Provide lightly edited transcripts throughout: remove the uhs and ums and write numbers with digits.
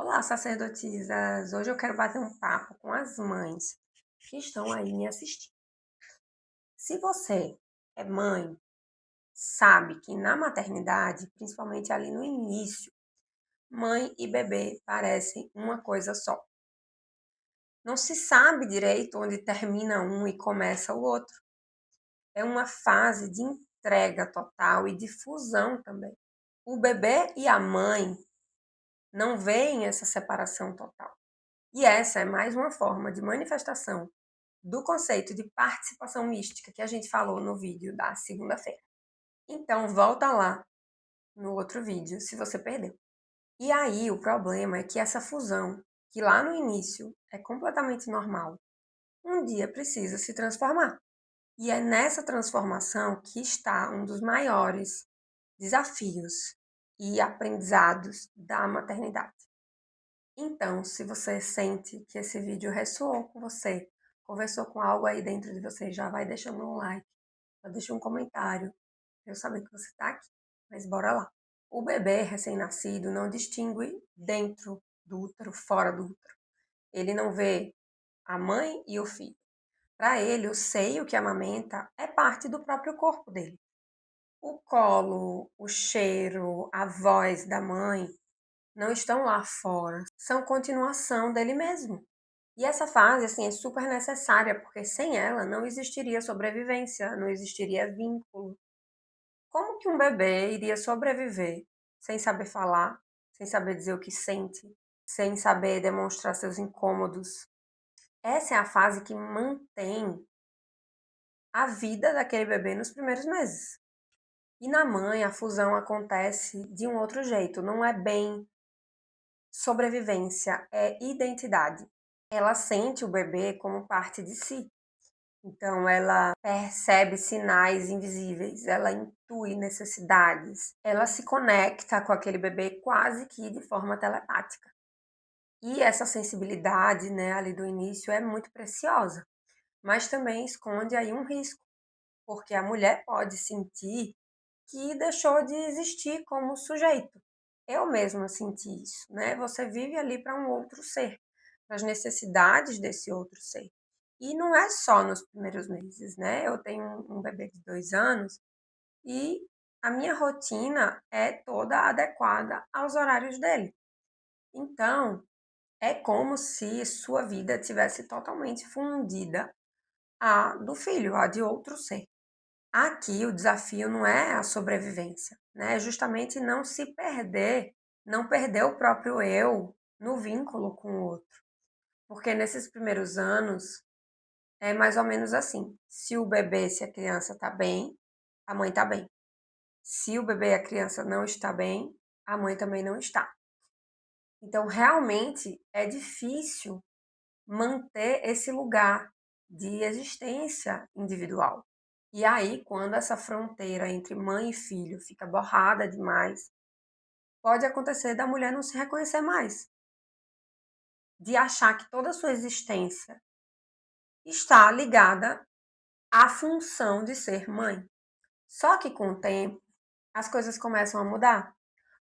Olá, sacerdotisas! Hoje eu quero bater um papo com as mães que estão aí me assistindo. Se você é mãe, sabe que na maternidade, principalmente ali no início, mãe e bebê parecem uma coisa só. Não se sabe direito onde termina um e começa o outro. É uma fase de entrega total e de fusão também. O bebê e a mãe não veem essa separação total. E essa é mais uma forma de manifestação do conceito de participação mística que a gente falou no vídeo da segunda-feira. Então, volta lá no outro vídeo se você perdeu. E aí, o problema é que essa fusão, que lá no início é completamente normal, um dia precisa se transformar. E é nessa transformação que está um dos maiores desafios e aprendizados da maternidade. Então, se você sente que esse vídeo ressoou com você, conversou com algo aí dentro de você, já vai deixando um like, já deixa um comentário, pra eu saber que você está aqui. Mas bora lá. O bebê recém-nascido não distingue dentro do útero, fora do útero. Ele não vê a mãe e o filho. Para ele, o seio que amamenta é parte do próprio corpo dele. O colo, o cheiro, a voz da mãe não estão lá fora, são continuação dele mesmo. E essa fase, assim, é super necessária, porque sem ela não existiria sobrevivência, não existiria vínculo. Como que um bebê iria sobreviver sem saber falar, sem saber dizer o que sente, sem saber demonstrar seus incômodos? Essa é a fase que mantém a vida daquele bebê nos primeiros meses. E na mãe, a fusão acontece de um outro jeito, não é bem sobrevivência, é identidade. Ela sente o bebê como parte de si. Então, ela percebe sinais invisíveis, ela intui necessidades, ela se conecta com aquele bebê quase que de forma telepática. E essa sensibilidade, né, ali do início é muito preciosa, mas também esconde aí um risco, porque a mulher pode sentir que deixou de existir como sujeito. Eu mesma senti isso, né? Você vive ali para um outro ser, para as necessidades desse outro ser. E não é só nos primeiros meses, né? Eu tenho um bebê de 2 anos e a minha rotina é toda adequada aos horários dele. Então, é como se sua vida tivesse totalmente fundida à do filho, à de outro ser. Aqui o desafio não é a sobrevivência, né? É justamente não se perder, não perder o próprio eu no vínculo com o outro. Porque nesses primeiros anos é mais ou menos assim. Se o bebê, se a criança está bem, a mãe está bem. Se o bebê e a criança não está bem, a mãe também não está. Então, realmente é difícil manter esse lugar de existência individual. E aí, quando essa fronteira entre mãe e filho fica borrada demais, pode acontecer da mulher não se reconhecer mais, de achar que toda a sua existência está ligada à função de ser mãe. Só que com o tempo, as coisas começam a mudar.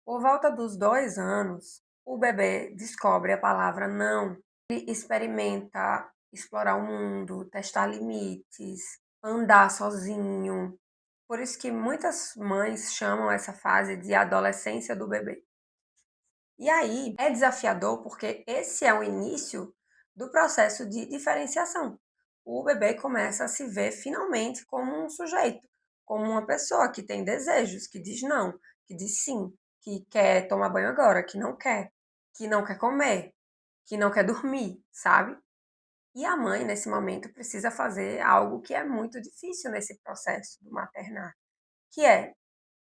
Por volta dos 2 anos, o bebê descobre a palavra não, ele experimenta explorar o mundo, testar limites, andar sozinho. Por isso que muitas mães chamam essa fase de adolescência do bebê. E aí é desafiador porque esse é o início do processo de diferenciação. O bebê começa a se ver finalmente como um sujeito, como uma pessoa que tem desejos, que diz não, que diz sim, que quer tomar banho agora, que não quer comer, que não quer dormir, sabe? E a mãe, nesse momento, precisa fazer algo que é muito difícil nesse processo do maternar, que é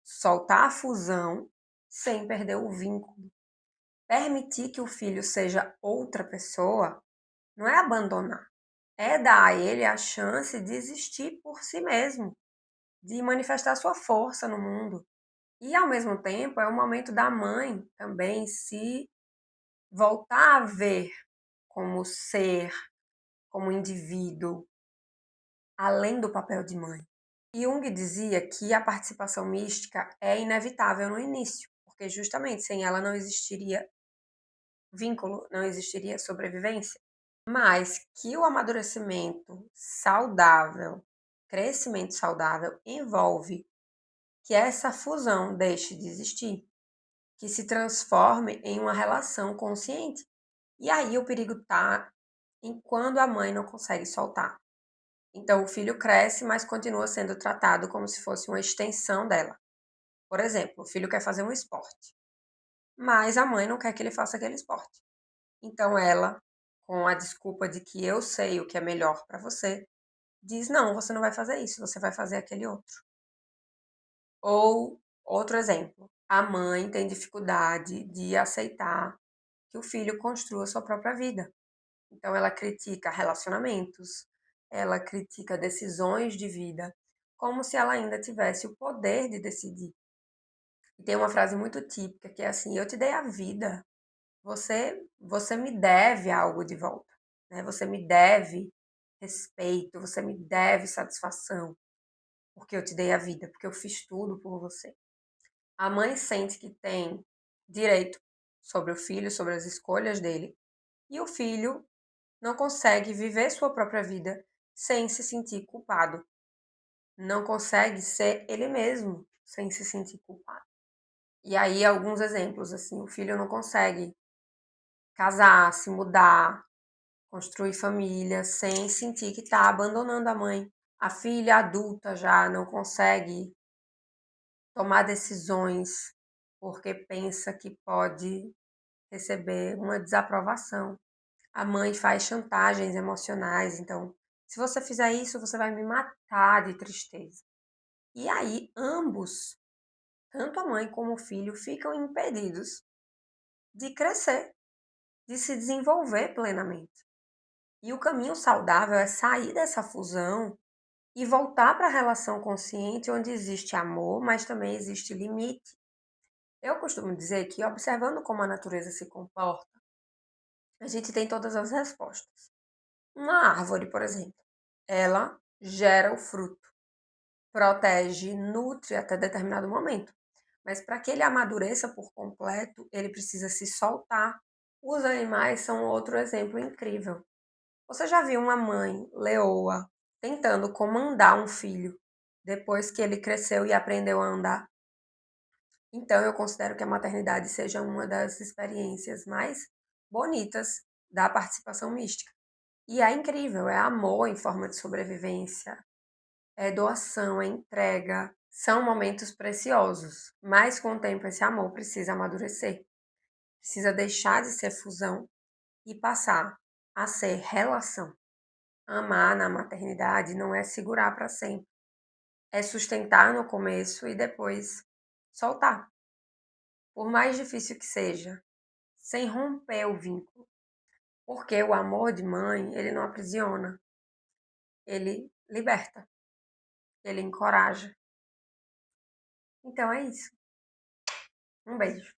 soltar a fusão sem perder o vínculo. Permitir que o filho seja outra pessoa não é abandonar, é dar a ele a chance de existir por si mesmo, de manifestar sua força no mundo. E, ao mesmo tempo, é o momento da mãe também se voltar a ver como ser, como indivíduo, além do papel de mãe. Jung dizia que a participação mística é inevitável no início, porque justamente sem ela não existiria vínculo, não existiria sobrevivência. Mas que o amadurecimento saudável, crescimento saudável, envolve que essa fusão deixe de existir, que se transforme em uma relação consciente. E aí o perigo está em quando a mãe não consegue soltar. Então o filho cresce, mas continua sendo tratado como se fosse uma extensão dela. Por exemplo, o filho quer fazer um esporte, mas a mãe não quer que ele faça aquele esporte. Então ela, com a desculpa de que eu sei o que é melhor para você, diz: não, você não vai fazer isso, você vai fazer aquele outro. Ou outro exemplo, a mãe tem dificuldade de aceitar que o filho construa sua própria vida. Então ela critica relacionamentos, ela critica decisões de vida, como se ela ainda tivesse o poder de decidir. E tem uma frase muito típica que é assim: eu te dei a vida, você me deve algo de volta, né? Você me deve respeito, você me deve satisfação, porque eu te dei a vida, porque eu fiz tudo por você. A mãe sente que tem direito sobre o filho, sobre as escolhas dele, e o filho não consegue viver sua própria vida sem se sentir culpado. Não consegue ser ele mesmo sem se sentir culpado. E aí, alguns exemplos, assim, o filho não consegue casar, se mudar, construir família, sem sentir que está abandonando a mãe. A filha adulta já não consegue tomar decisões porque pensa que pode receber uma desaprovação. A mãe faz chantagens emocionais, então, se você fizer isso, você vai me matar de tristeza. E aí, ambos, tanto a mãe como o filho, ficam impedidos de crescer, de se desenvolver plenamente. E o caminho saudável é sair dessa fusão e voltar para a relação consciente, onde existe amor, mas também existe limite. Eu costumo dizer que, observando como a natureza se comporta, a gente tem todas as respostas. Uma árvore, por exemplo, ela gera o fruto, protege, nutre até determinado momento. Mas para que ele amadureça por completo, ele precisa se soltar. Os animais são outro exemplo incrível. Você já viu uma mãe leoa tentando comandar um filho depois que ele cresceu e aprendeu a andar? Então, eu considero que a maternidade seja uma das experiências mais bonitas da participação mística. E é incrível, é amor em forma de sobrevivência, é doação, é entrega. São momentos preciosos, mas com o tempo esse amor precisa amadurecer, precisa deixar de ser fusão e passar a ser relação. Amar na maternidade não é segurar para sempre, é sustentar no começo e depois soltar. Por mais difícil que seja, sem romper o vínculo. Porque o amor de mãe, ele não aprisiona, ele liberta, ele encoraja. Então é isso. Um beijo.